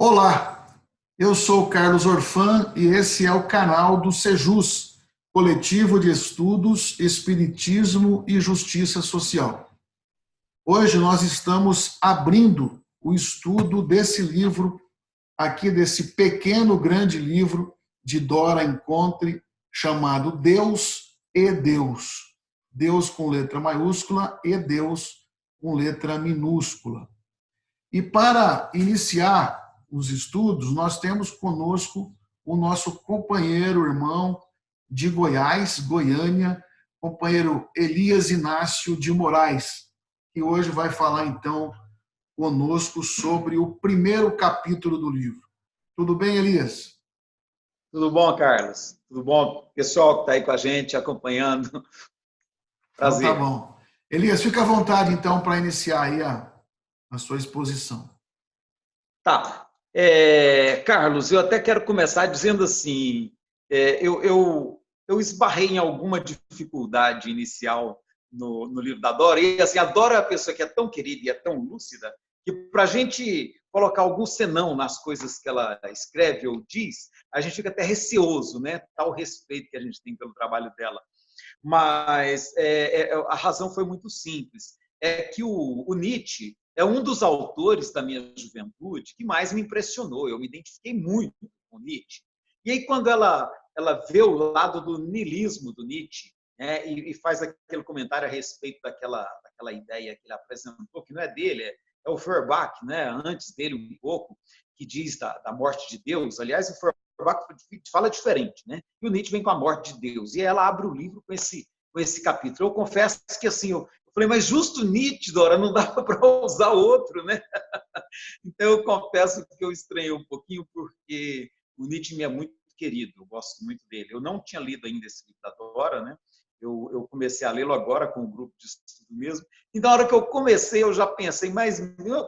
Olá, eu sou Carlos Orfan e esse é o canal do Sejus, Coletivo de Estudos, Espiritismo e Justiça Social. Hoje nós estamos abrindo o estudo desse livro, aqui desse pequeno, grande livro de Dora Encontre, chamado Deus e Deus. Deus com letra maiúscula e Deus com letra minúscula. E para iniciar os estudos, nós temos conosco o nosso companheiro, irmão de Goiás, Goiânia, companheiro Elias Inácio de Moraes, que hoje vai falar, então, conosco sobre o primeiro capítulo do livro. Tudo bem, Elias? Tudo bom, Carlos? Tudo bom? Pessoal que está aí com a gente, acompanhando. Então, tá Prazer. bom. Elias, fica à vontade, então, para iniciar aí a sua exposição. Tá. Carlos, eu até quero começar dizendo assim, eu esbarrei em alguma dificuldade inicial no livro da Dora, e assim, a Dora é uma pessoa que é tão querida e é tão lúcida, que para a gente colocar algum senão nas coisas que ela escreve ou diz, a gente fica até receoso, né? Tal respeito que a gente tem pelo trabalho dela. Mas a razão foi muito simples. É que o Nietzsche é um dos autores da minha juventude que mais me impressionou. Eu me identifiquei muito com Nietzsche. E aí, quando ela vê o lado do niilismo do Nietzsche, né, e faz aquele comentário a respeito daquela ideia que ele apresentou, que não é dele, é o Feuerbach, né, antes dele um pouco, que diz da morte de Deus. Aliás, o Feuerbach fala diferente, né? E o Nietzsche vem com a morte de Deus. E ela abre o livro com esse capítulo. Eu confesso que assim, eu falei, mas justo Nietzsche, Dora, não dá para usar outro, né? Então eu confesso que eu estranhei um pouquinho, porque o Nietzsche me é muito querido, eu gosto muito dele. Eu não tinha lido ainda esse livro da Dora, né? Eu comecei a lê-lo agora com o grupo de estudo mesmo. E na hora que eu comecei, eu já pensei, mas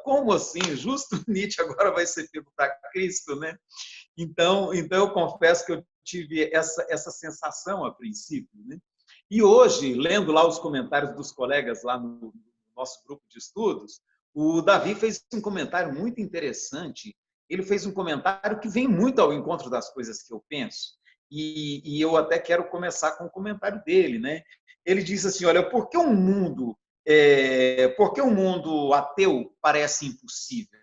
como assim? Justo Nietzsche agora vai ser pego para Cristo, né? Então eu confesso que eu tive essa sensação a princípio, né? E hoje, lendo lá os comentários dos colegas lá no nosso grupo de estudos, o Davi fez um comentário muito interessante. Ele fez um comentário que vem muito ao encontro das coisas que eu penso. E eu até quero começar com o comentário dele, né? Ele diz assim: olha, por que um mundo ateu parece impossível,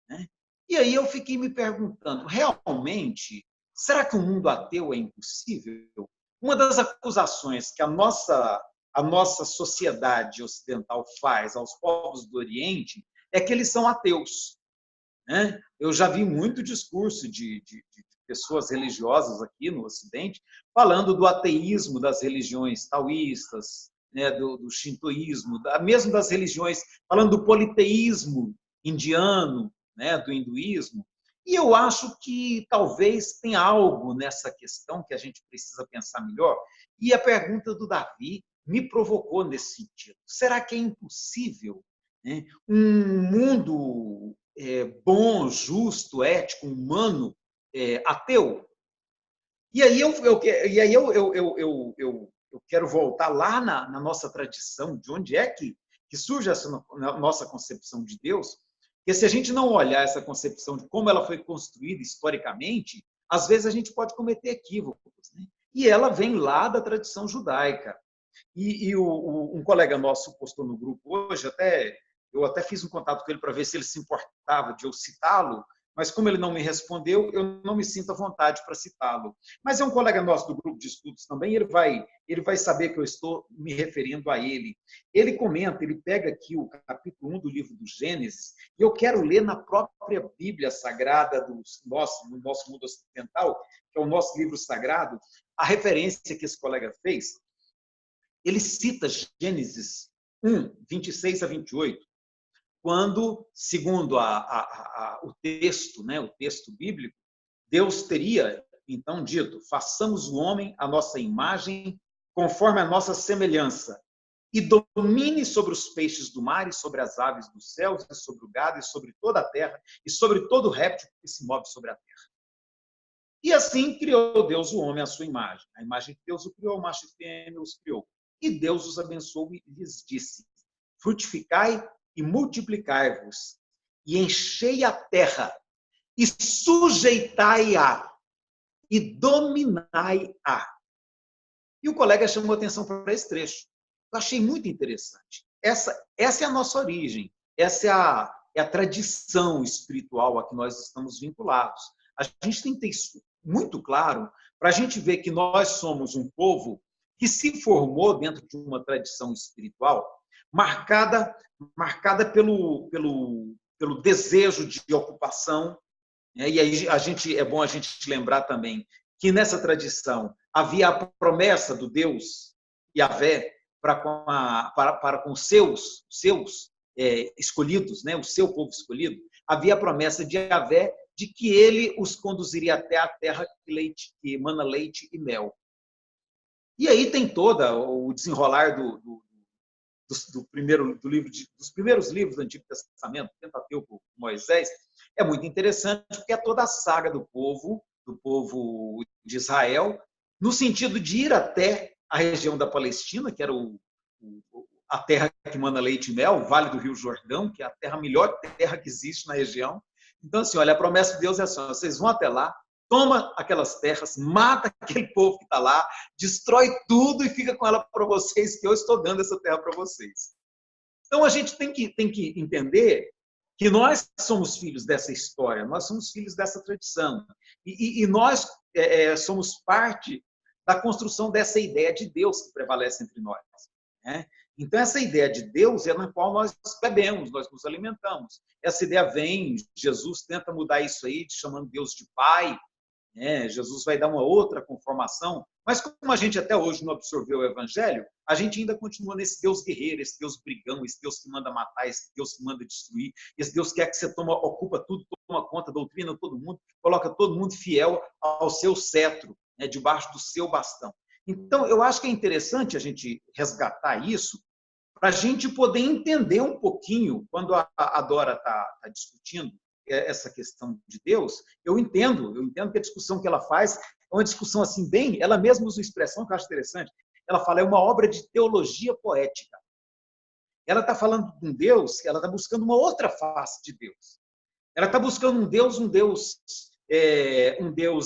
né? E aí eu fiquei me perguntando, realmente, será que um mundo ateu é impossível? Uma das acusações que a nossa sociedade ocidental faz aos povos do Oriente é que eles são ateus, né? Eu já vi muito discurso de pessoas religiosas aqui no Ocidente falando do ateísmo das religiões taoístas, né, do shintoísmo, mesmo das religiões, falando do politeísmo indiano, né, do hinduísmo. E eu acho que talvez tenha algo nessa questão que a gente precisa pensar melhor. E a pergunta do Davi me provocou nesse sentido. Será que é impossível, né, um mundo bom, justo, ético, humano, ateu? E aí eu quero voltar lá na nossa tradição, de onde é que surge essa nossa concepção de Deus, porque se a gente não olhar essa concepção de como ela foi construída historicamente, às vezes a gente pode cometer equívocos, né? E ela vem lá da tradição judaica. Um colega nosso postou no grupo hoje, eu até fiz um contato com ele para ver se ele se importava de eu citá-lo, mas como ele não me respondeu, eu não me sinto à vontade para citá-lo. Mas é um colega nosso do grupo de estudos também, ele vai saber que eu estou me referindo a ele. Ele comenta, ele pega aqui o capítulo 1 do livro do Gênesis, e eu quero ler na própria Bíblia Sagrada no nosso mundo ocidental, que é o nosso livro sagrado, a referência que esse colega fez. Ele cita Gênesis 1, 26 a 28, quando, segundo o texto, né, o texto bíblico, Deus teria, então, dito: façamos o homem à nossa imagem, conforme a nossa semelhança, e domine sobre os peixes do mar, e sobre as aves dos céus, e sobre o gado, e sobre toda a terra, e sobre todo réptil que se move sobre a terra. E assim criou Deus o homem à sua imagem. A imagem de Deus o criou, macho e fêmea os criou. E Deus os abençoou e lhes disse: frutificai e multiplicai-vos, e enchei a terra, e sujeitai-a, e dominai-a. E o colega chamou atenção para esse trecho. Eu achei muito interessante. Essa é a nossa origem, essa é a tradição espiritual a que nós estamos vinculados. A gente tem que ter isso muito claro para a gente ver que nós somos um povo que se formou dentro de uma tradição espiritual marcada pelo desejo de ocupação. E aí é bom a gente lembrar também que nessa tradição havia a promessa do Deus Yahvé para com os seus escolhidos, né? O seu povo escolhido. Havia a promessa de Yahvé de que ele os conduziria até a terra que emana leite e mel. E aí tem todo o desenrolar dos primeiros livros do Antigo Testamento, Pentateuco, Moisés, é muito interessante porque é toda a saga do povo de Israel, no sentido de ir até a região da Palestina, que era a terra que emana leite e mel, o Vale do Rio Jordão, que é a melhor terra que existe na região. Então, assim, olha, a promessa de Deus é assim: vocês vão até lá, toma aquelas terras, mata aquele povo que está lá, destrói tudo e fica com ela para vocês, que eu estou dando essa terra para vocês. Então, a gente tem que entender que nós somos filhos dessa história, nós somos filhos dessa tradição. E nós somos parte da construção dessa ideia de Deus que prevalece entre nós. Né? Então, essa ideia de Deus é na qual nós bebemos, nós nos alimentamos. Essa ideia vem, Jesus tenta mudar isso aí, chamando Deus de Pai. Jesus vai dar uma outra conformação, mas como a gente até hoje não absorveu o Evangelho, a gente ainda continua nesse Deus guerreiro, esse Deus brigão, esse Deus que manda matar, esse Deus que manda destruir, esse Deus que quer que você ocupa tudo, toma conta, doutrina todo mundo, coloca todo mundo fiel ao seu cetro, debaixo do seu bastão. Então, eu acho que é interessante a gente resgatar isso, para a gente poder entender um pouquinho, quando a Dora está discutindo essa questão de Deus, eu entendo que a discussão que ela faz é uma discussão assim bem, ela mesma usa uma expressão que eu acho interessante, ela fala, é uma obra de teologia poética. Ela está falando de um Deus, ela está buscando uma outra face de Deus. Ela está buscando um Deus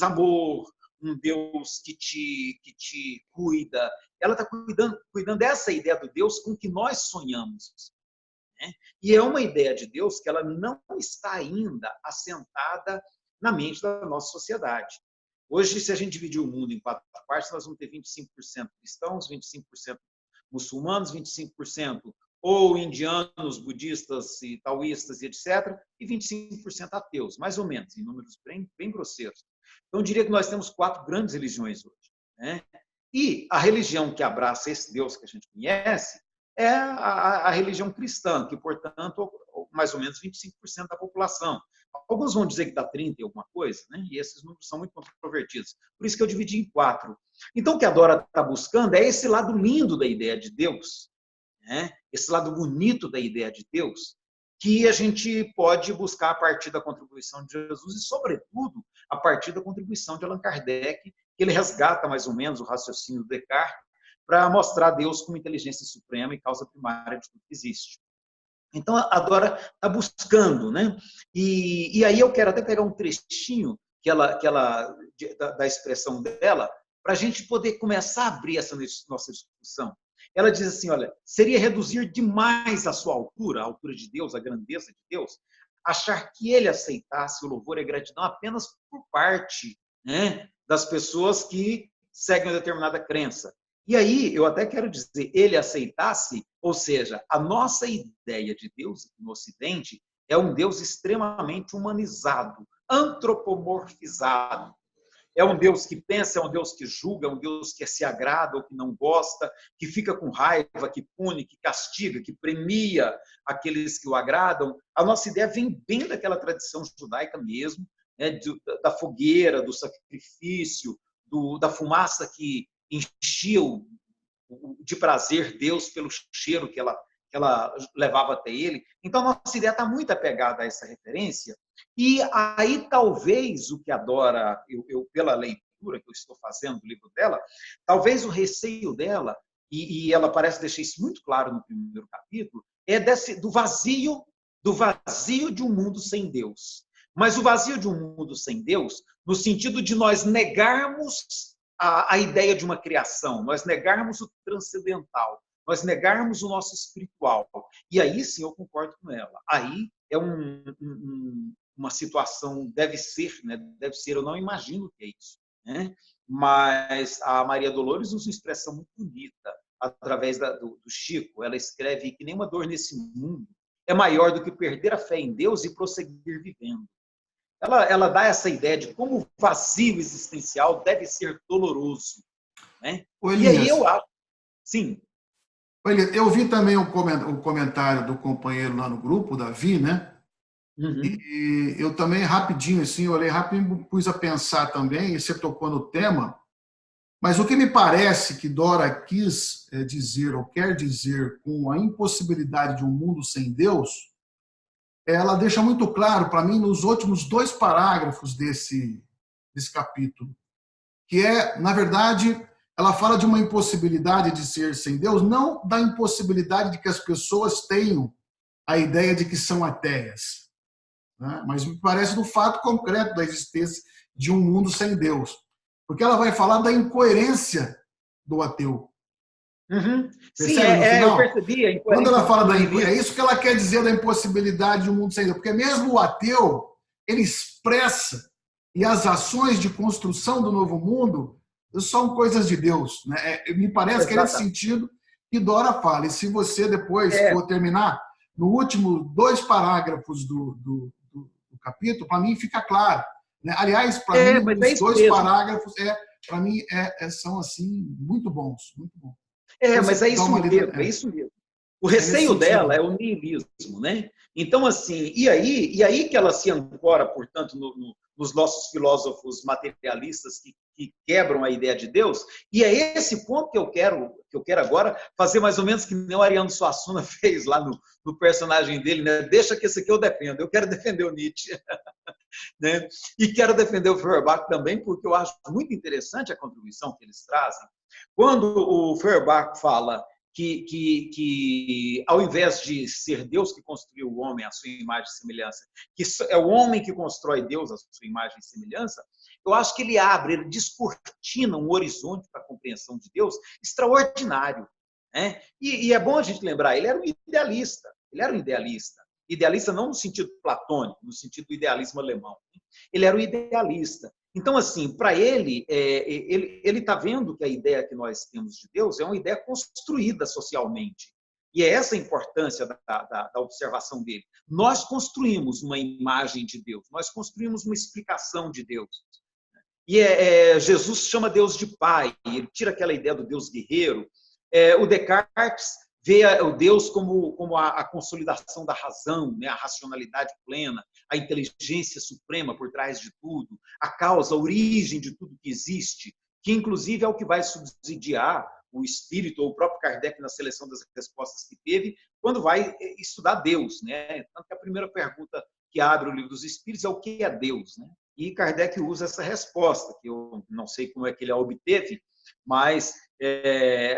amor, um Deus que te cuida. Ela está cuidando dessa ideia do Deus com que nós sonhamos. E é uma ideia de Deus que ela não está ainda assentada na mente da nossa sociedade. Hoje, se a gente dividir o mundo em 4 partes, nós vamos ter 25% cristãos, 25% muçulmanos, 25% ou indianos, budistas e taoístas e etc., e 25% ateus, mais ou menos, em números bem grosseiros. Então, eu diria que nós temos 4 grandes religiões hoje. E a religião que abraça esse Deus que a gente conhece é a religião cristã, que, portanto, mais ou menos 25% da população. Alguns vão dizer que dá 30 e alguma coisa, e esses números são muito controvertidos. Por isso que eu dividi em 4. Então, o que a Dora está buscando é esse lado lindo da ideia de Deus, esse lado bonito da ideia de Deus, que a gente pode buscar a partir da contribuição de Jesus e, sobretudo, a partir da contribuição de Allan Kardec, que ele resgata mais ou menos o raciocínio do Descartes, para mostrar Deus como inteligência suprema e causa primária de tudo que existe. Então, a Dora está buscando, E aí eu quero até pegar um trechinho da expressão dela, para a gente poder começar a abrir essa nossa discussão. Ela diz assim, olha, seria reduzir demais a sua altura, a altura de Deus, a grandeza de Deus, achar que ele aceitasse o louvor e a gratidão apenas por parte das pessoas que seguem uma determinada crença. E aí, eu até quero dizer, ele aceitasse, ou seja, a nossa ideia de Deus no Ocidente é um Deus extremamente humanizado, antropomorfizado. É um Deus que pensa, é um Deus que julga, é um Deus que se agrada ou que não gosta, que fica com raiva, que pune, que castiga, que premia aqueles que o agradam. A nossa ideia vem bem daquela tradição judaica mesmo, da fogueira, do sacrifício, da fumaça que enchia de prazer Deus pelo cheiro que ela levava até ele. Então, a nossa ideia está muito apegada a essa referência. E aí, talvez, o que a Dora, pela leitura que eu estou fazendo do livro dela, talvez o receio dela, e ela parece deixar isso muito claro no primeiro capítulo, é do vazio de um mundo sem Deus. Mas o vazio de um mundo sem Deus, no sentido de nós negarmos a ideia de uma criação, nós negarmos o transcendental, nós negarmos o nosso espiritual. E aí sim eu concordo com ela. Aí é uma situação, deve ser, né? Deve ser, eu não imagino o que é isso, né? Mas a Maria Dolores usa uma expressão muito bonita, através do Chico. Ela escreve que nenhuma dor nesse mundo é maior do que perder a fé em Deus e prosseguir vivendo. Ela dá essa ideia de como o vazio existencial deve ser doloroso, né? E aí eu acho, sim. Elias, eu vi também o comentário do companheiro lá no grupo, Davi, né? Uhum. E eu também, rapidinho, assim, eu olhei rapidinho, pus a pensar também, e você tocou no tema, mas o que me parece que Dora quis dizer, ou quer dizer, com a impossibilidade de um mundo sem Deus, ela deixa muito claro para mim nos últimos 2 parágrafos desse capítulo, que é, na verdade, ela fala de uma impossibilidade de ser sem Deus, não da impossibilidade de que as pessoas tenham a ideia de que são ateias, né? Mas me parece do fato concreto da existência de um mundo sem Deus. Porque ela vai falar da incoerência do ateu. Uhum. Sim, Percebe no eu final? percebi a Quando incoerência ela fala do da niilismo. é isso que ela quer dizer da impossibilidade de um mundo sem Deus. Porque mesmo o ateu, ele expressa, e as ações de construção do novo mundo são coisas de Deus, né? Me parece que é nesse Exatamente. sentido que Dora fala. E se você depois É, for terminar, no último 2 parágrafos do capítulo, para mim fica claro, né? Aliás, para mim, mas é os isso 2 mesmo. parágrafos para mim são assim muito bons, muito bons. Depois Mas você é dá isso uma lida. mesmo, é isso mesmo. O É nesse receio dela é sentido. o niilismo, né? Então, assim, e aí que ela se ancora, portanto, nos nossos filósofos materialistas que quebram a ideia de Deus, e é esse ponto que eu quero agora fazer mais ou menos que nem o Ariano Suassuna fez lá no personagem dele, né? Deixa que esse aqui eu defendo, eu quero defender o Nietzsche, né? E quero defender o Feuerbach também, porque eu acho muito interessante a contribuição que eles trazem. Quando o Feuerbach fala que ao invés de ser Deus que construiu o homem à sua imagem e semelhança, que é o homem que constrói Deus à sua imagem e semelhança, eu acho que ele descortina um horizonte para a compreensão de Deus extraordinário, né? E é bom a gente lembrar, ele era um idealista, idealista não no sentido platônico, no sentido do idealismo alemão. Ele era um idealista. Então, assim, para ele está vendo que a ideia que nós temos de Deus é uma ideia construída socialmente. E é essa a importância da observação dele. Nós construímos uma imagem de Deus, nós construímos uma explicação de Deus. E Jesus chama Deus de Pai, ele tira aquela ideia do Deus guerreiro. O Descartes vê o Deus como a consolidação da razão, né? A racionalidade plena, a inteligência suprema por trás de tudo, a causa, a origem de tudo que existe, que inclusive é o que vai subsidiar o espírito, ou o próprio Kardec na seleção das respostas que teve, quando vai estudar Deus, né? Tanto que a primeira pergunta que abre o livro dos Espíritos é o que é Deus, né? E Kardec usa essa resposta, que eu não sei como é que ele a obteve, mas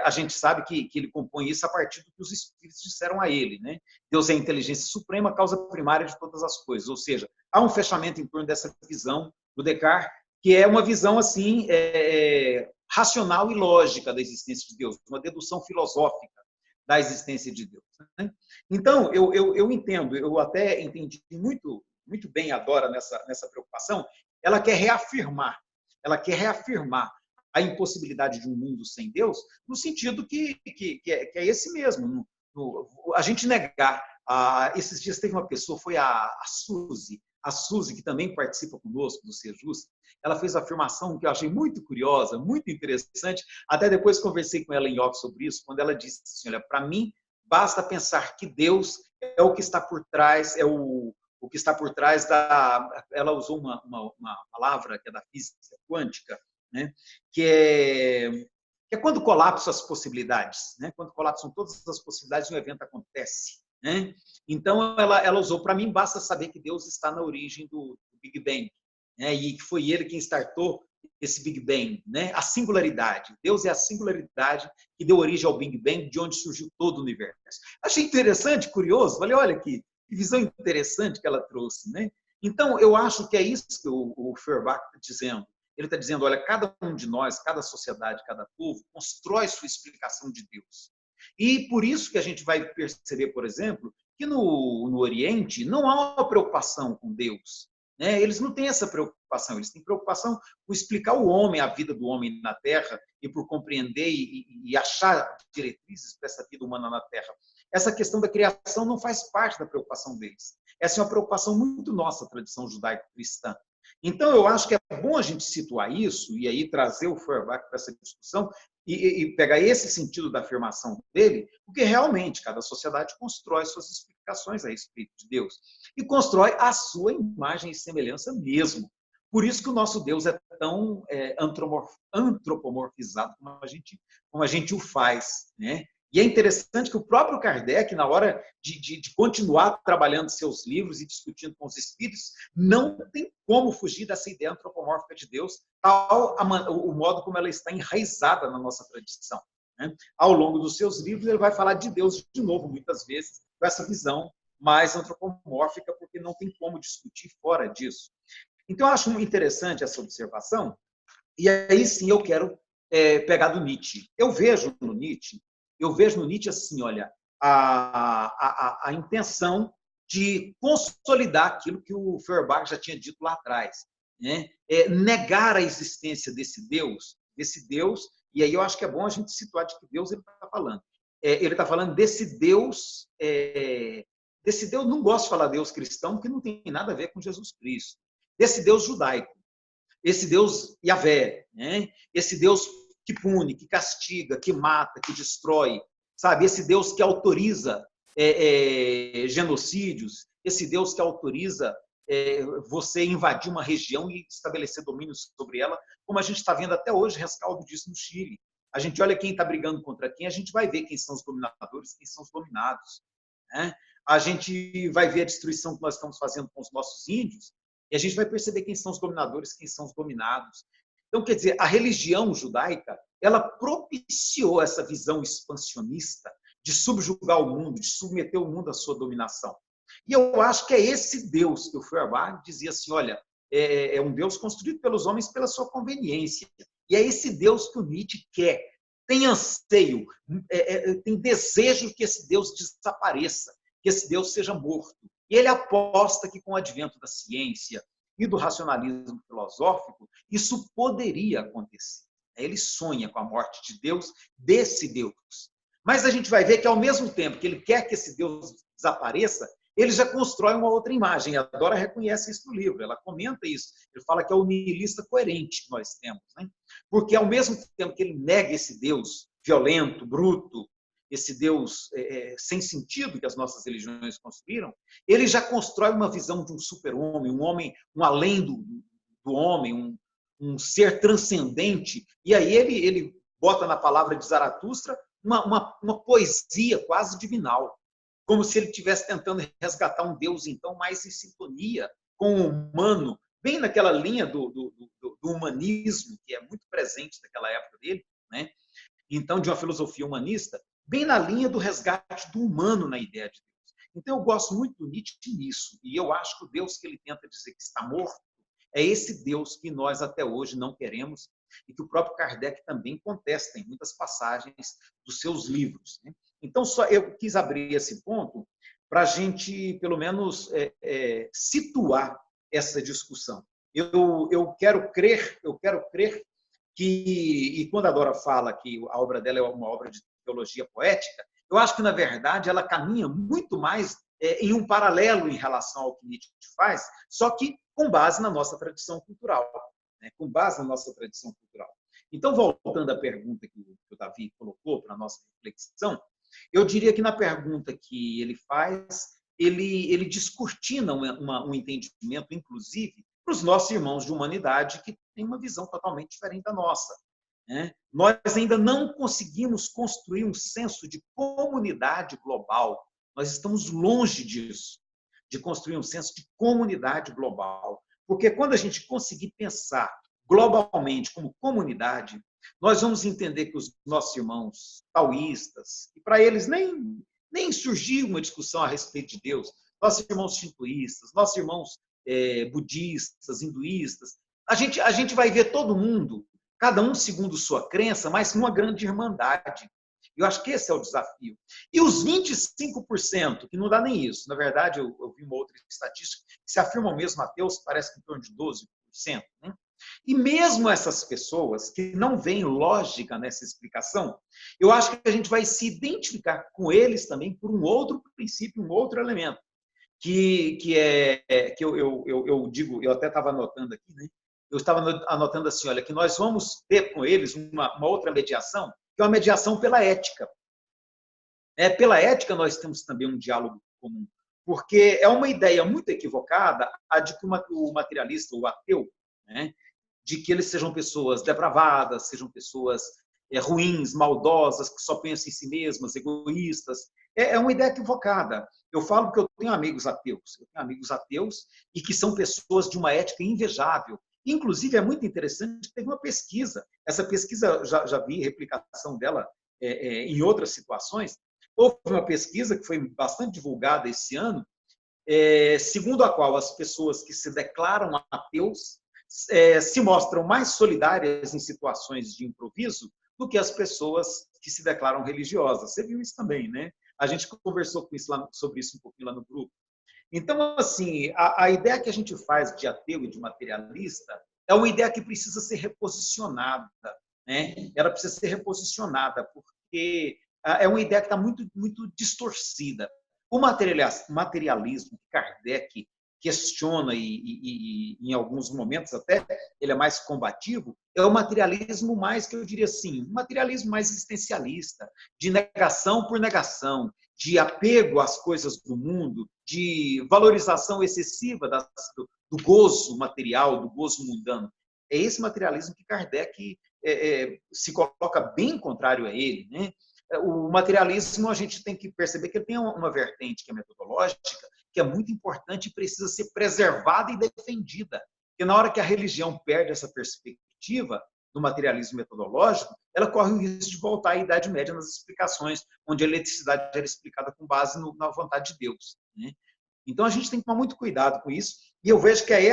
a gente sabe que ele compõe isso a partir do que os espíritos disseram a ele, né? Deus é a inteligência suprema, a causa primária de todas as coisas. Ou seja, há um fechamento em torno dessa visão do Descartes, que é uma visão assim racional e lógica da existência de Deus, uma dedução filosófica da existência de Deus, né? Então, eu entendo, eu até entendi muito bem a Dora nessa preocupação. Ela quer reafirmar a impossibilidade de um mundo sem Deus, no sentido que é esse mesmo. A gente negar. Esses dias teve uma pessoa, foi a Suzy, que também participa conosco do Sejus, ela fez uma afirmação que eu achei muito curiosa, muito interessante, até depois conversei com ela em off sobre isso, quando ela disse assim, olha, para mim, basta pensar que Deus é o que está por trás, o que está por trás da... Ela usou uma palavra que é da física quântica, né? que é quando colapsam as possibilidades, né? Quando colapsam todas as possibilidades, um evento acontece, né? Então, ela usou, para mim, basta saber que Deus está na origem do Big Bang, né? E que foi ele quem startou esse Big Bang, né? A singularidade. Deus é a singularidade que deu origem ao Big Bang, de onde surgiu todo o universo. Achei interessante, curioso. Falei, olha que visão interessante que ela trouxe, né? Então, eu acho que é isso que o Feuerbach está dizendo. Ele está dizendo, olha, cada um de nós, cada sociedade, cada povo, constrói sua explicação de Deus. E por isso que a gente vai perceber, por exemplo, que no Oriente não há uma preocupação com Deus. Né? Eles não têm essa preocupação, eles têm preocupação por explicar o homem, a vida do homem na Terra, e por compreender e achar diretrizes para essa vida humana na Terra. Essa questão da criação não faz parte da preocupação deles. Essa é uma preocupação muito nossa, tradição judaico-cristã. Então, eu acho que é bom a gente situar isso e aí trazer o Feuerbach para essa discussão e pegar esse sentido da afirmação dele, porque realmente cada sociedade constrói suas explicações a respeito de Deus e constrói a sua imagem e semelhança mesmo. Por isso que o nosso Deus é tão antropomorfizado como a gente o faz, né? E é interessante que o próprio Kardec, na hora de continuar trabalhando seus livros e discutindo com os espíritos, não tem como fugir dessa ideia antropomórfica de Deus, tal o modo como ela está enraizada na nossa tradição. Né? Ao longo dos seus livros, ele vai falar de Deus de novo, muitas vezes, com essa visão mais antropomórfica, porque não tem como discutir fora disso. Então, eu acho muito interessante essa observação, e aí sim eu quero pegar do Nietzsche. Eu vejo no Nietzsche assim, olha, a intenção de consolidar aquilo que o Feuerbach já tinha dito lá atrás, né? Negar a existência desse Deus, e aí eu acho que é bom a gente situar de que Deus ele está falando. Ele está falando desse Deus, não gosto de falar Deus cristão, porque não tem nada a ver com Jesus Cristo, desse Deus judaico, esse Deus Yahvé, né? Esse Deus que pune, que castiga, que mata, que destrói, sabe? Esse Deus que autoriza genocídios, esse Deus que autoriza você invadir uma região e estabelecer domínio sobre ela, como a gente está vendo até hoje, rescaldo disso no Chile. A gente olha quem está brigando contra quem, a gente vai ver quem são os dominadores, quem são os dominados. Né? A gente vai ver a destruição que nós estamos fazendo com os nossos índios, e a gente vai perceber quem são os dominadores, quem são os dominados. Então, quer dizer, a religião judaica, ela propiciou essa visão expansionista de subjugar o mundo, de submeter o mundo à sua dominação. E eu acho que é esse Deus que o Feuerbach dizia assim, olha, é um Deus construído pelos homens pela sua conveniência. E é esse Deus que o Nietzsche quer. Tem anseio, tem desejo que esse Deus desapareça, que esse Deus seja morto. E ele aposta que com o advento da ciência e do racionalismo filosófico, isso poderia acontecer. Ele sonha com a morte de Deus, desse Deus. Mas a gente vai ver que, ao mesmo tempo que ele quer que esse Deus desapareça, ele já constrói uma outra imagem. A Dora reconhece isso no livro, ela comenta isso. Ele fala que é o nihilista coerente que nós temos. Né? Porque, ao mesmo tempo que ele nega esse Deus violento, bruto, esse Deus sem sentido que as nossas religiões construíram, ele já constrói uma visão de um super-homem, um além do homem, um ser transcendente. E aí ele bota na palavra de Zaratustra uma poesia quase divinal, como se ele estivesse tentando resgatar um Deus, então, mais em sintonia com o humano, bem naquela linha do humanismo, que é muito presente naquela época dele, né? Então, de uma filosofia humanista, bem na linha do resgate do humano na ideia de Deus. Então, eu gosto muito do Nietzsche nisso, e eu acho que o Deus que ele tenta dizer que está morto é esse Deus que nós até hoje não queremos e que o próprio Kardec também contesta em muitas passagens dos seus livros. Né? Então, só eu quis abrir esse ponto para a gente, pelo menos, situar essa discussão. Eu quero crer que, e quando a Dora fala que a obra dela é uma obra de teologia poética, eu acho que, na verdade, ela caminha muito mais em um paralelo em relação ao que Nietzsche faz, só que com base na nossa tradição cultural. Né? Com base na nossa tradição cultural. Então, voltando à pergunta que o Davi colocou para a nossa reflexão, eu diria que na pergunta que ele faz, ele descortina um entendimento, inclusive, para os nossos irmãos de humanidade que têm uma visão totalmente diferente da nossa. Né? Nós ainda não conseguimos construir um senso de comunidade global. Nós estamos longe disso, de construir um senso de comunidade global. Porque quando a gente conseguir pensar globalmente como comunidade, nós vamos entender que os nossos irmãos taoístas, e para eles nem surgiu uma discussão a respeito de Deus, nossos irmãos shintoístas, nossos irmãos budistas, hinduístas. A gente vai ver todo mundo, cada um segundo sua crença, mas numa grande irmandade. Eu acho que esse é o desafio. E os 25%, que não dá nem isso, na verdade, eu vi uma outra estatística, que se afirmam mesmo ateus, parece que em torno de 12%. Né? E mesmo essas pessoas que não veem lógica nessa explicação, eu acho que a gente vai se identificar com eles também por um outro princípio, um outro elemento, que eu digo, eu até estava anotando aqui, né? Eu estava anotando assim, olha, que nós vamos ter com eles uma outra mediação, que é uma mediação pela ética. Pela ética, nós temos também um diálogo comum, porque é uma ideia muito equivocada a de que o materialista, o ateu, né, de que eles sejam pessoas depravadas, sejam pessoas ruins, maldosas, que só pensam em si mesmas, egoístas. É uma ideia equivocada. Eu falo que eu tenho amigos ateus e que são pessoas de uma ética invejável. Inclusive, é muito interessante, teve uma pesquisa, essa pesquisa, já vi replicação dela em outras situações. Houve uma pesquisa que foi bastante divulgada esse ano, segundo a qual as pessoas que se declaram ateus se mostram mais solidárias em situações de improviso do que as pessoas que se declaram religiosas. Você viu isso também, né? A gente conversou sobre isso um pouquinho lá no grupo. Então, assim, a ideia que a gente faz de ateu e de materialista é uma ideia que precisa ser reposicionada, né? Ela precisa ser reposicionada, porque é uma ideia que está muito, muito distorcida. O materialismo que Kardec questiona e em alguns momentos até ele é mais combativo, é o materialismo mais, que eu diria assim, um materialismo mais existencialista, de negação por negação, de apego às coisas do mundo, de valorização excessiva do gozo material, do gozo mundano. É esse materialismo que Kardec se coloca bem contrário a ele, né? O materialismo, a gente tem que perceber que ele tem uma vertente que é metodológica, que é muito importante e precisa ser preservada e defendida. Porque na hora que a religião perde essa perspectiva do materialismo metodológico, ela corre o risco de voltar à Idade Média nas explicações, onde a eletricidade era explicada com base na vontade de Deus. Né? Então, a gente tem que tomar muito cuidado com isso, e eu vejo que é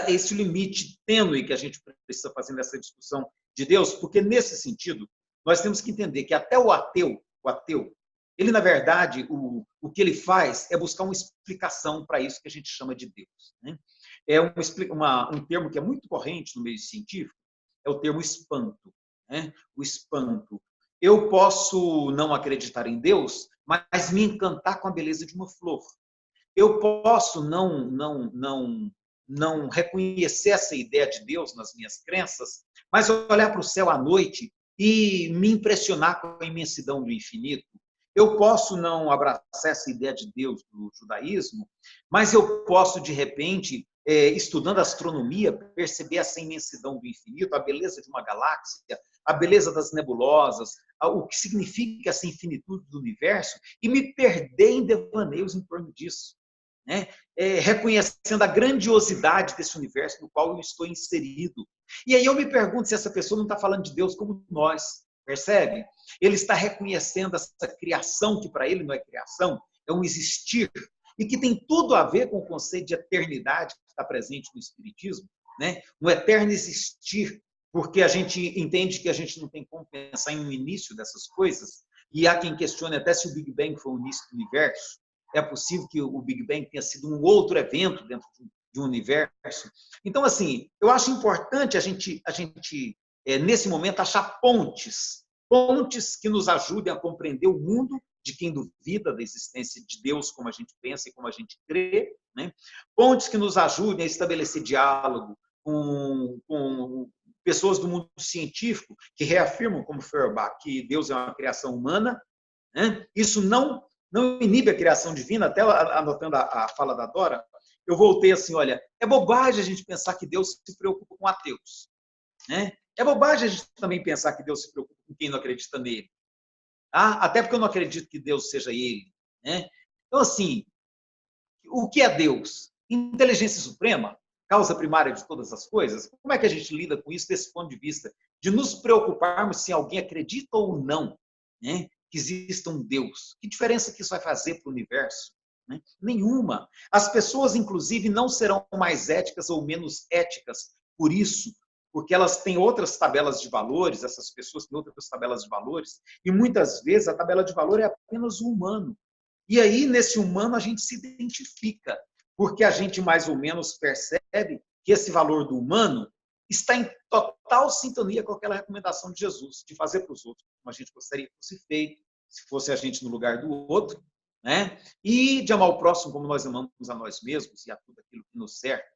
esse limite tênue que a gente precisa fazer nessa discussão de Deus, porque, nesse sentido, nós temos que entender que até o ateu, ele, na verdade, o que ele faz é buscar uma explicação para isso que a gente chama de Deus. Né? É um termo que é muito corrente no meio científico, é o termo espanto. Né? O espanto. Eu posso não acreditar em Deus, mas me encantar com a beleza de uma flor. Eu posso não reconhecer essa ideia de Deus nas minhas crenças, mas olhar para o céu à noite e me impressionar com a imensidão do infinito. Eu posso não abraçar essa ideia de Deus do judaísmo, mas eu posso, de repente, estudando astronomia, perceber essa imensidão do infinito, a beleza de uma galáxia, a beleza das nebulosas, o que significa essa infinitude do universo, e me perder em devaneios em torno disso. Né? Reconhecendo a grandiosidade desse universo no qual eu estou inserido. E aí eu me pergunto se essa pessoa não está falando de Deus como nós, percebe? Ele está reconhecendo essa criação que para ele não é criação, é um existir, e que tem tudo a ver com o conceito de eternidade que está presente no Espiritismo, né? Um eterno existir, porque a gente entende que a gente não tem como pensar em um início dessas coisas, e há quem questione até se o Big Bang foi o início do universo. É possível que o Big Bang tenha sido um outro evento dentro de um universo. Então, assim, eu acho importante a gente nesse momento, achar pontes que nos ajudem a compreender o mundo de quem duvida da existência de Deus como a gente pensa e como a gente crê, né? Pontes que nos ajudem a estabelecer diálogo com pessoas do mundo científico que reafirmam, como Feuerbach, que Deus é uma criação humana. Né? Isso não inibe a criação divina. Até anotando a fala da Dora, eu voltei assim, olha, é bobagem a gente pensar que Deus se preocupa com ateus. Né? É bobagem a gente também pensar que Deus se preocupa com quem não acredita nele. Tá? Até porque eu não acredito que Deus seja ele. Né? Então, assim, o que é Deus? Inteligência suprema? Causa primária de todas as coisas? Como é que a gente lida com isso desse ponto de vista? De nos preocuparmos se alguém acredita ou não, né? Que exista um Deus. Que diferença que isso vai fazer para o universo? né? Nenhuma. As pessoas, inclusive, não serão mais éticas ou menos éticas por isso, porque elas têm outras tabelas de valores, essas pessoas têm outras tabelas de valores, e muitas vezes a tabela de valor é apenas o humano. E aí, nesse humano, a gente se identifica, porque a gente mais ou menos percebe que esse valor do humano está em total sintonia com aquela recomendação de Jesus, de fazer para os outros como a gente gostaria que fosse feito, se fosse a gente no lugar do outro, né? E de amar o próximo como nós amamos a nós mesmos e a tudo aquilo que nos cerca.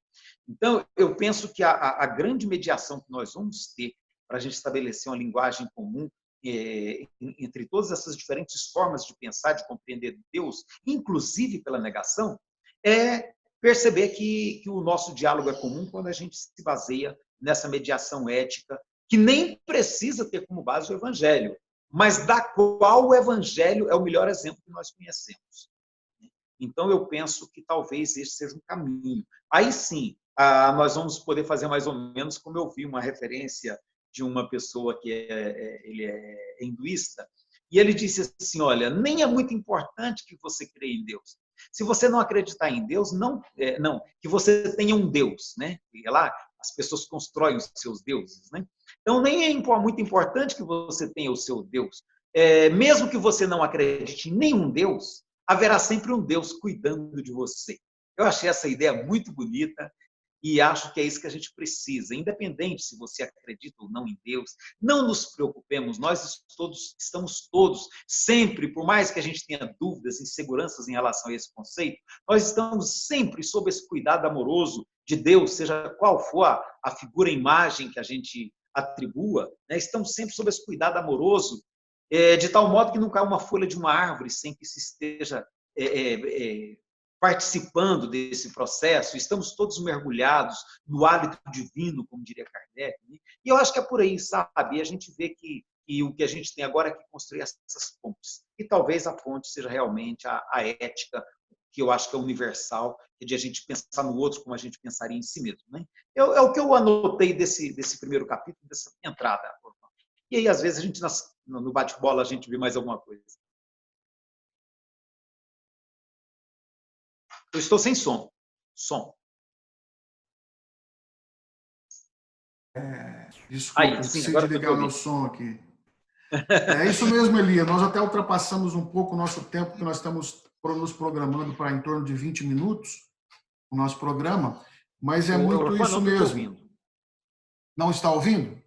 Então, eu penso que a grande mediação que nós vamos ter para a gente estabelecer uma linguagem comum entre todas essas diferentes formas de pensar, de compreender Deus, inclusive pela negação, é perceber que o nosso diálogo é comum quando a gente se baseia nessa mediação ética, que nem precisa ter como base o Evangelho, mas da qual o Evangelho é o melhor exemplo que nós conhecemos. Então, eu penso que talvez esse seja um caminho. Aí sim, nós vamos poder fazer mais ou menos como eu vi uma referência de uma pessoa que ele é hinduísta, e ele disse assim, olha, nem é muito importante que você creia em Deus. Se você não acreditar em Deus, não que você tenha um Deus, né? E lá as pessoas constroem os seus deuses, né? Então, nem é muito importante que você tenha o seu Deus. Mesmo que você não acredite em nenhum Deus, haverá sempre um Deus cuidando de você. Eu achei essa ideia muito bonita e acho que é isso que a gente precisa, independente se você acredita ou não em Deus. Não nos preocupemos, nós estamos todos, sempre, por mais que a gente tenha dúvidas, inseguranças em relação a esse conceito, nós estamos sempre sob esse cuidado amoroso de Deus, seja qual for a figura, a imagem que a gente atribua, né? Estamos sempre sob esse cuidado amoroso, de tal modo que não cai uma folha de uma árvore sem que se esteja participando desse processo, estamos todos mergulhados no hálito divino, como diria Kardec, né? E eu acho que é por aí, sabe? E a gente vê que o que a gente tem agora é que construir essas pontes. E talvez a ponte seja realmente a ética, que eu acho que é universal, de a gente pensar no outro como a gente pensaria em si mesmo, né? É o que eu anotei desse primeiro capítulo, dessa entrada. E aí, às vezes, a gente, no bate-bola, a gente vê mais alguma coisa. Eu estou sem som. Som. Desculpa, eu esqueci de ligar o meu som aqui. É isso mesmo, Elia. Nós até ultrapassamos um pouco o nosso tempo, que nós estamos nos programando para em torno de 20 minutos, o nosso programa, mas é muito isso mesmo. Não está ouvindo?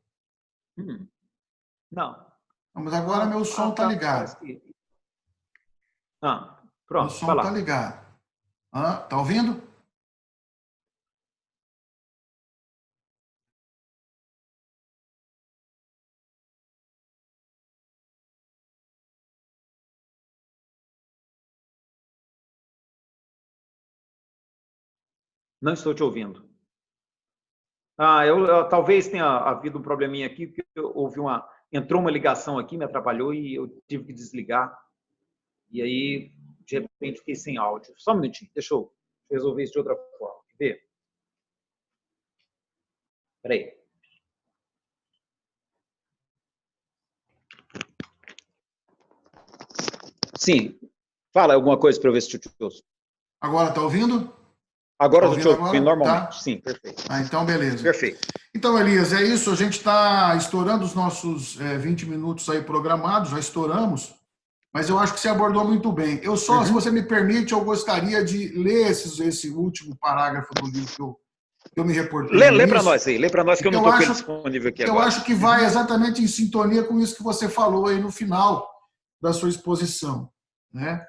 Não. Mas agora meu som está ligado. Pronto, meu som está ligado. Está ouvindo? Não estou te ouvindo. Talvez tenha havido um probleminha aqui, porque entrou uma ligação aqui, me atrapalhou e eu tive que desligar. E aí, de repente, fiquei sem áudio. Só um minutinho, deixa eu resolver isso de outra forma. Quer ver? Espera aí. Sim. Fala alguma coisa para eu ver se eu te ouço. Agora está ouvindo? Agora eu estou te ouvindo normalmente. Tá? Sim, perfeito. Então, beleza. Perfeito. Então, Elias, é isso. A gente está estourando os nossos 20 minutos aí programados, já estouramos, mas eu acho que você abordou muito bem. Eu só, se você me permite, eu gostaria de ler esse último parágrafo do livro que eu me reportei. Lê para nós aí, lê para nós que eu não estou disponível aqui agora. Eu acho que vai exatamente em sintonia com isso que você falou aí no final da sua exposição, né?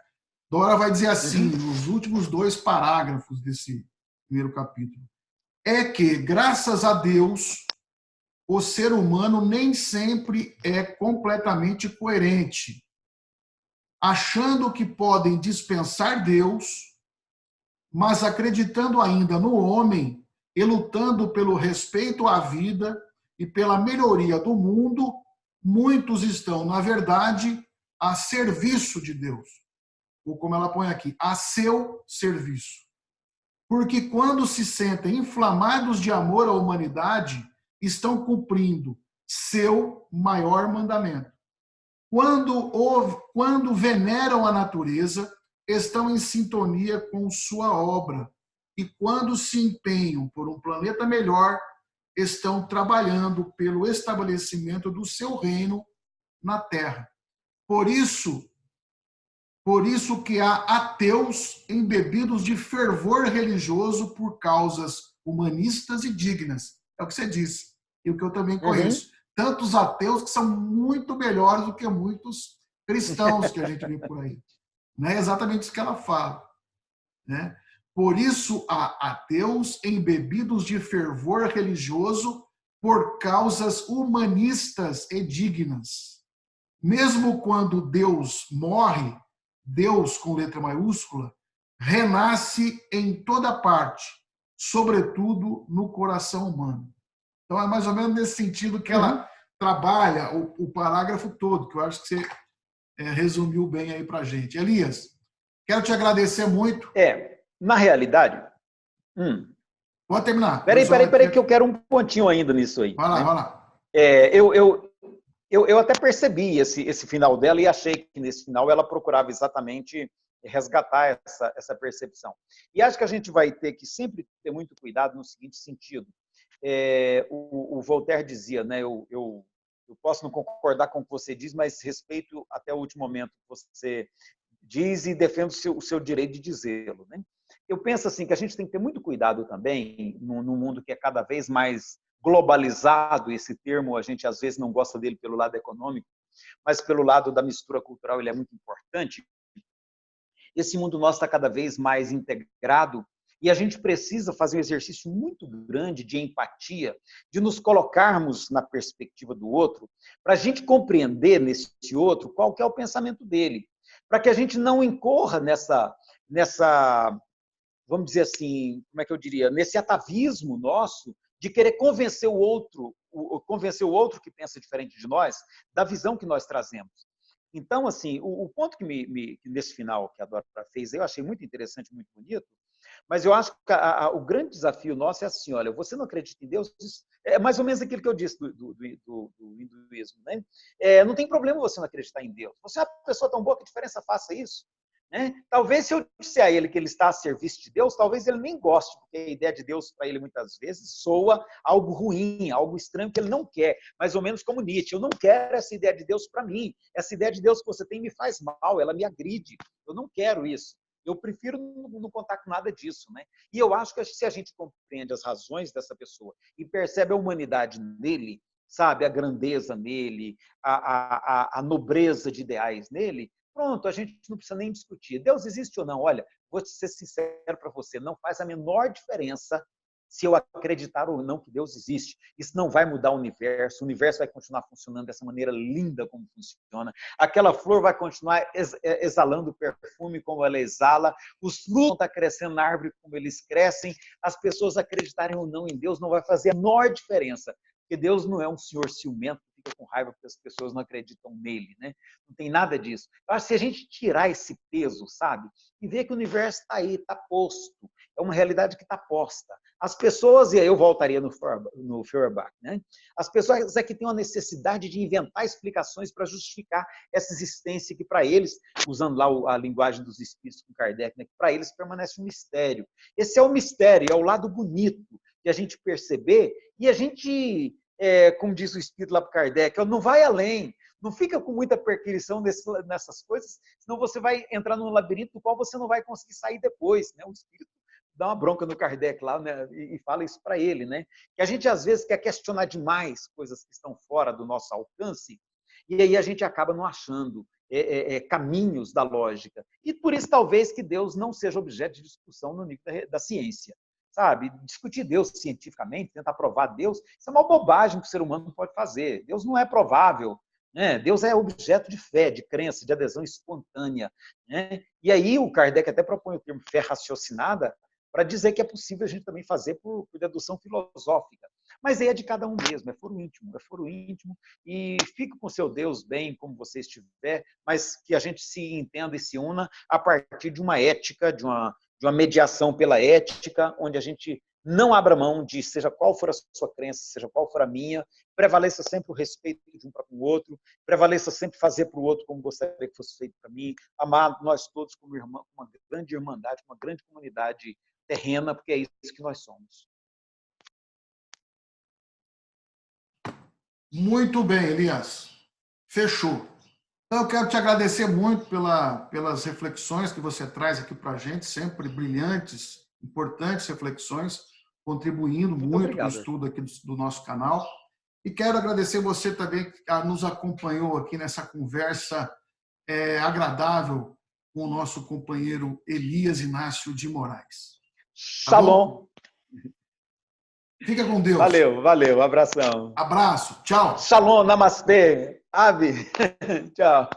Dora vai dizer assim, nos últimos 2 parágrafos desse primeiro capítulo, é que, graças a Deus, o ser humano nem sempre é completamente coerente, achando que podem dispensar Deus, mas acreditando ainda no homem e lutando pelo respeito à vida e pela melhoria do mundo, muitos estão, na verdade, a serviço de Deus. Ou como ela põe aqui, a seu serviço. Porque quando se sentem inflamados de amor à humanidade, estão cumprindo seu maior mandamento. Quando veneram a natureza, estão em sintonia com sua obra e, quando se empenham por um planeta melhor, estão trabalhando pelo estabelecimento do seu reino na Terra. Por isso que há ateus embebidos de fervor religioso por causas humanistas e dignas. É o que você disse, e o que eu também conheço. Tantos ateus que são muito melhores do que muitos cristãos que a gente vê por aí. Não é exatamente isso que ela fala, né? Por isso há ateus embebidos de fervor religioso por causas humanistas e dignas. Mesmo quando Deus morre, Deus com letra maiúscula, renasce em toda parte, sobretudo no coração humano. Então é mais ou menos nesse sentido que ela trabalha o parágrafo todo, que eu acho que você resumiu bem aí para a gente. Elias, quero te agradecer muito. Na realidade... Pode terminar. Peraí, que eu quero um pontinho ainda nisso aí. Vai lá, né? Vai lá. Eu até percebi esse final dela e achei que nesse final ela procurava exatamente resgatar essa percepção. E acho que a gente vai ter que sempre ter muito cuidado no seguinte sentido. O Voltaire dizia, né, eu posso não concordar com o que você diz, mas respeito até o último momento que você diz e defendo o seu direito de dizê-lo, né? Eu penso assim que a gente tem que ter muito cuidado também num mundo que é cada vez mais globalizado. Esse termo a gente às vezes não gosta dele pelo lado econômico, mas pelo lado da mistura cultural ele é muito importante. Esse mundo nosso está cada vez mais integrado e a gente precisa fazer um exercício muito grande de empatia, de nos colocarmos na perspectiva do outro, para a gente compreender nesse outro qual que é o pensamento dele, para que a gente não incorra nessa, vamos dizer assim, como é que eu diria, nesse atavismo nosso de querer convencer o outro que pensa diferente de nós, da visão que nós trazemos. Então, assim, o ponto que nesse final que a Dora fez, eu achei muito interessante, muito bonito, mas eu acho que o grande desafio nosso é assim, olha, você não acredita em Deus? É mais ou menos aquilo que eu disse do hinduísmo, né? Não tem problema você não acreditar em Deus. Você é uma pessoa tão boa, que diferença faça isso? Né? Talvez se eu disser a ele que ele está a serviço de Deus, talvez ele nem goste, porque a ideia de Deus para ele muitas vezes soa algo ruim, algo estranho que ele não quer, mais ou menos como Nietzsche. Eu não quero essa ideia de Deus para mim, essa ideia de Deus que você tem me faz mal, ela me agride, eu não quero isso. Eu prefiro não contar com nada disso, né? E eu acho que se a gente compreende as razões dessa pessoa e percebe a humanidade nele, sabe, a grandeza nele, a nobreza de ideais nele, pronto, a gente não precisa nem discutir. Deus existe ou não? Olha, vou ser sincero para você, não faz a menor diferença se eu acreditar ou não que Deus existe. Isso não vai mudar o universo vai continuar funcionando dessa maneira linda como funciona. Aquela flor vai continuar exalando perfume como ela exala, os frutos vão estar crescendo na árvore como eles crescem, as pessoas acreditarem ou não em Deus não vai fazer a menor diferença, porque Deus não é um senhor ciumento que fica com raiva porque as pessoas não acreditam nele, né? Não tem nada disso. Eu acho que se a gente tirar esse peso, sabe, e ver que o universo está aí, está posto, é uma realidade que está posta. As pessoas, e aí eu voltaria no Feuerbach, né? As pessoas é que têm uma necessidade de inventar explicações para justificar essa existência que para eles, usando lá a linguagem dos espíritos com Kardec, né, que para eles permanece um mistério. Esse é o mistério, é o lado bonito de a gente perceber e a gente, como diz o espírito lá para Kardec, não vai além, não fica com muita perquisição nessas coisas, senão você vai entrar num labirinto do qual você não vai conseguir sair depois, né? O espírito dá uma bronca no Kardec lá, né, e fala isso para ele, né? Que a gente às vezes quer questionar demais coisas que estão fora do nosso alcance e aí a gente acaba não achando caminhos da lógica. E por isso talvez que Deus não seja objeto de discussão no nível da ciência. Sabe? Discutir Deus cientificamente, tentar provar Deus, isso é uma bobagem que o ser humano pode fazer. Deus não é provável, né? Deus é objeto de fé, de crença, de adesão espontânea, né? E aí o Kardec até propõe o termo fé raciocinada para dizer que é possível a gente também fazer por dedução filosófica. Mas aí é de cada um mesmo, é foro íntimo, e fique com o seu Deus bem, como você estiver, mas que a gente se entenda e se una a partir de uma ética, de uma mediação pela ética, onde a gente Não abra mão de, seja qual for a sua crença, seja qual for a minha, prevaleça sempre o respeito de um para com o outro, prevaleça sempre fazer para o outro como gostaria que fosse feito para mim, amar nós todos como irmão, uma grande irmandade, uma grande comunidade terrena, porque é isso que nós somos. Muito bem, Elias. Fechou. Então, eu quero te agradecer muito pelas reflexões que você traz aqui para a gente, sempre brilhantes, importantes reflexões, contribuindo muito para o estudo aqui do nosso canal. E quero agradecer você também que nos acompanhou aqui nessa conversa agradável com o nosso companheiro Elias Inácio de Moraes. Tá Shalom. Fica com Deus. Valeu. Abração. Abraço. Tchau. Shalom, namastê. Ave. Tchau.